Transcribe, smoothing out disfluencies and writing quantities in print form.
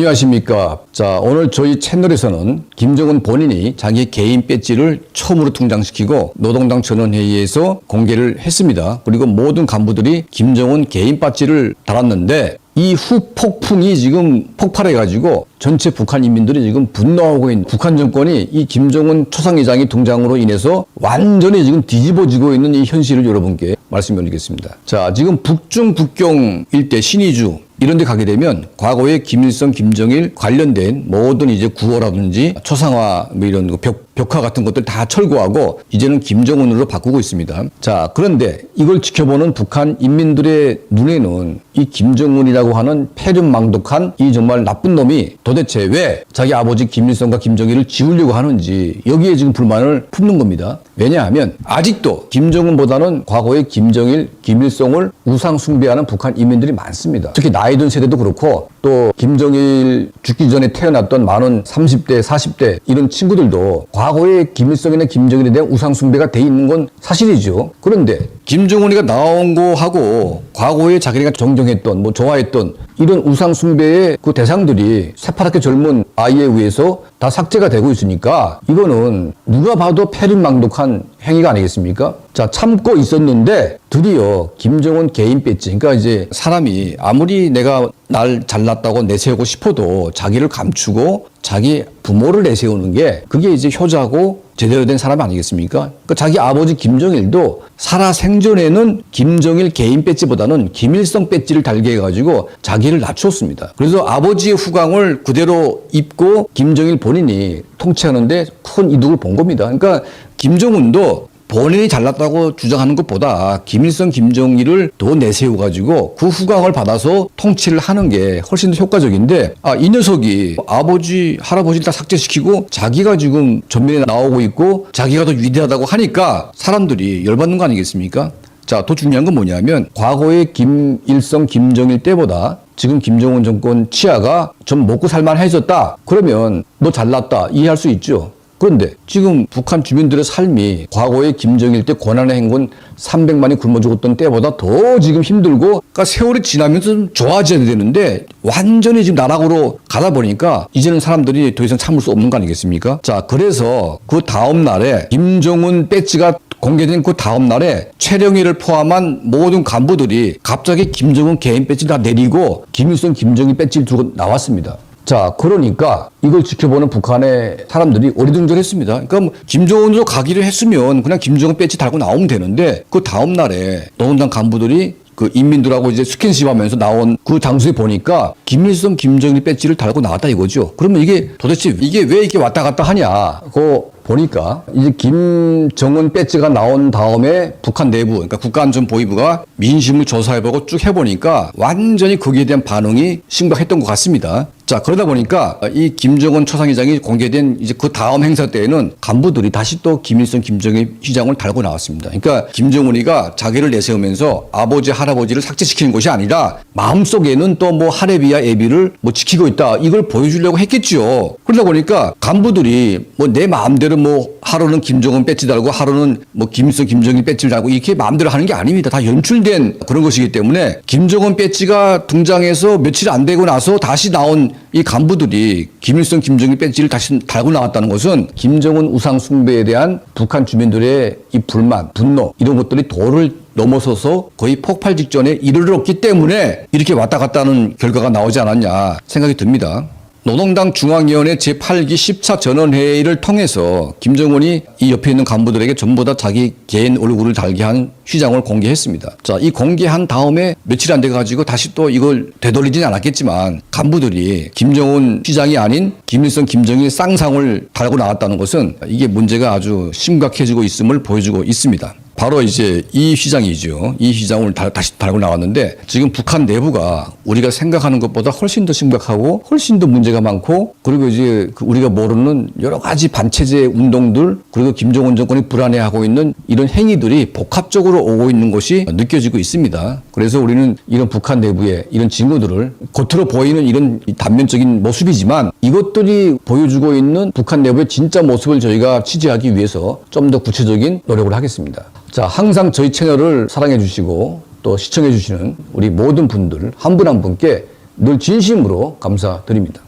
안녕하십니까. 자, 오늘 저희 채널에서는 김정은 본인이 자기 개인 배지를 처음으로 등장시키고 노동당 전원회의에서 공개를 했습니다. 그리고 모든 간부들이 김정은 개인 배지를 달았는데 이 후폭풍이 지금 폭발해가지고 전체 북한 인민들이 지금 분노하고 있는 북한 정권이 이 김정은 초상회장의 등장으로 인해서 완전히 지금 뒤집어지고 있는 이 현실을 여러분께 말씀드리겠습니다. 자, 지금 북중 국경 일대 신의주 이런 데 가게 되면 과거에 김일성, 김정일 관련된 모든 이제 구호라든지 초상화 뭐 이런 벽화 같은 것들 다 철거하고 이제는 김정은으로 바꾸고 있습니다. 자, 그런데 이걸 지켜보는 북한 인민들의 눈에는 이 김정은이라고 하는 폐륜망독한 이 정말 나쁜 놈이 도대체 왜 자기 아버지 김일성과 김정일을 지우려고 하는지 여기에 지금 불만을 품는 겁니다. 왜냐하면 아직도 김정은보다는 과거의 김정일, 김일성을 우상 숭배하는 북한 인민들이 많습니다. 특히 나이 든 세대도 그렇고 또 김정일 죽기 전에 태어났던 많은 30대, 40대 이런 친구들도 과거에 김일성이나 김정일에 대한 우상 숭배가 돼 있는 건 사실이죠. 그런데 김정은이가 나온 거하고 과거에 자기가 존경했던 뭐 좋아했던 이런 우상 숭배의 그 대상들이 새파랗게 젊은 아이에 의해서 다 삭제가 되고 있으니까 이거는 누가 봐도 폐륜망독한 행위가 아니겠습니까? 자, 참고 있었는데 드디어 김정은 개인 배지, 그러니까 이제 사람이 아무리 내가 날 잘났다고 내세우고 싶어도 자기를 감추고 자기 부모를 내세우는 게 그게 이제 효자고 제대로 된 사람 아니겠습니까? 그러니까 자기 아버지 김정일도 살아 생전에는 김정일 개인 배지보다는 김일성 배지를 달게 해가지고 자기를 낮췄습니다. 그래서 아버지의 후광을 그대로 입고 김정일 본인이 통치하는데 큰 이득을 본 겁니다. 그러니까 김정은도 본인이 잘났다고 주장하는 것보다 김일성, 김정일을 더 내세워가지고 그 후광을 받아서 통치를 하는 게 훨씬 더 효과적인데 이 녀석이 아버지, 할아버지를 다 삭제시키고 자기가 지금 전면에 나오고 있고 자기가 더 위대하다고 하니까 사람들이 열받는 거 아니겠습니까? 자, 더 중요한 건 뭐냐면 과거의 김일성, 김정일 때보다 지금 김정은 정권 치하가 좀 먹고 살만해졌다. 그러면 너 잘났다 이해할 수 있죠. 그런데 지금 북한 주민들의 삶이 과거의 김정일 때 고난의 행군 300만이 굶어 죽었던 때보다 더 지금 힘들고 그러니까 세월이 지나면서 좀 좋아져야 되는데 완전히 지금 나락으로 가다 보니까 이제는 사람들이 더 이상 참을 수 없는 거 아니겠습니까? 자, 그래서 그 다음 날에 김정은 배지가 공개된 그 다음 날에 최령희를 포함한 모든 간부들이 갑자기 김정은 개인 배지를 다 내리고 김일성, 김정일 배지를 들고 나왔습니다. 자, 그러니까 이걸 지켜보는 북한의 사람들이 어리둥절했습니다. 그러니까 뭐 김정은으로 가기로 했으면 그냥 김정은 배지 달고 나오면 되는데 그 다음 날에 노동당 간부들이 그 인민들하고 이제 스킨십 하면서 나온 그 장소에 보니까 김일성, 김정일 배지를 달고 나왔다 이거죠. 그러면 이게 도대체 이게 왜 이렇게 왔다 갔다 하냐. 그거 보니까 이제 김정은 배지가 나온 다음에 북한 내부, 그러니까 국가안전보위부가 민심을 조사해보고 쭉 해보니까 완전히 거기에 대한 반응이 심각했던 것 같습니다. 자, 그러다 보니까 이 김정은 초상회장이 공개된 이제 그 다음 행사 때에는 간부들이 다시 또 김일성, 김정일 휘장을 달고 나왔습니다. 그러니까 김정은이가 자기를 내세우면서 아버지, 할아버지를 삭제시키는 것이 아니라 마음속에는 또 뭐 하레비와 애비를 뭐 지키고 있다. 이걸 보여주려고 했겠죠. 그러다 보니까 간부들이 뭐 내 마음대로 뭐 하루는 김정은 배지 달고 하루는 뭐 김일성, 김정일 배지를 달고 이렇게 마음대로 하는 게 아닙니다. 다 연출된 그런 것이기 때문에 김정은 배지가 등장해서 며칠 안 되고 나서 다시 나온 이 간부들이 김일성, 김정일 배지를 다시 달고 나왔다는 것은 김정은 우상 숭배에 대한 북한 주민들의 이 불만, 분노 이런 것들이 도를 넘어서서 거의 폭발 직전에 이르렀기 때문에 이렇게 왔다 갔다 하는 결과가 나오지 않았냐 생각이 듭니다. 노동당 중앙위원회 제8기 10차 전원회의를 통해서 김정은이 이 옆에 있는 간부들에게 전부 다 자기 개인 얼굴을 달게 한 휘장을 공개했습니다. 자, 이 공개한 다음에 며칠 안 돼가지고 다시 또 이걸 되돌리지는 않았겠지만 간부들이 김정은 휘장이 아닌 김일성, 김정일 쌍상을 달고 나왔다는 것은 이게 문제가 아주 심각해지고 있음을 보여주고 있습니다. 바로 이제 이 휘장이죠. 이 휘장을 다시 달고 나왔는데 지금 북한 내부가 우리가 생각하는 것보다 훨씬 더 심각하고 훨씬 더 문제가 많고 그리고 이제 우리가 모르는 여러 가지 반체제 운동들 그리고 김정은 정권이 불안해하고 있는 이런 행위들이 복합적으로 오고 있는 것이 느껴지고 있습니다. 그래서 우리는 이런 북한 내부의 이런 징후들을 겉으로 보이는 이런 단면적인 모습이지만 이것들이 보여주고 있는 북한 내부의 진짜 모습을 저희가 취재하기 위해서 좀 더 구체적인 노력을 하겠습니다. 자, 항상 저희 채널을 사랑해 주시고 또 시청해 주시는 우리 모든 분들 한 분 한 분께 늘 진심으로 감사드립니다.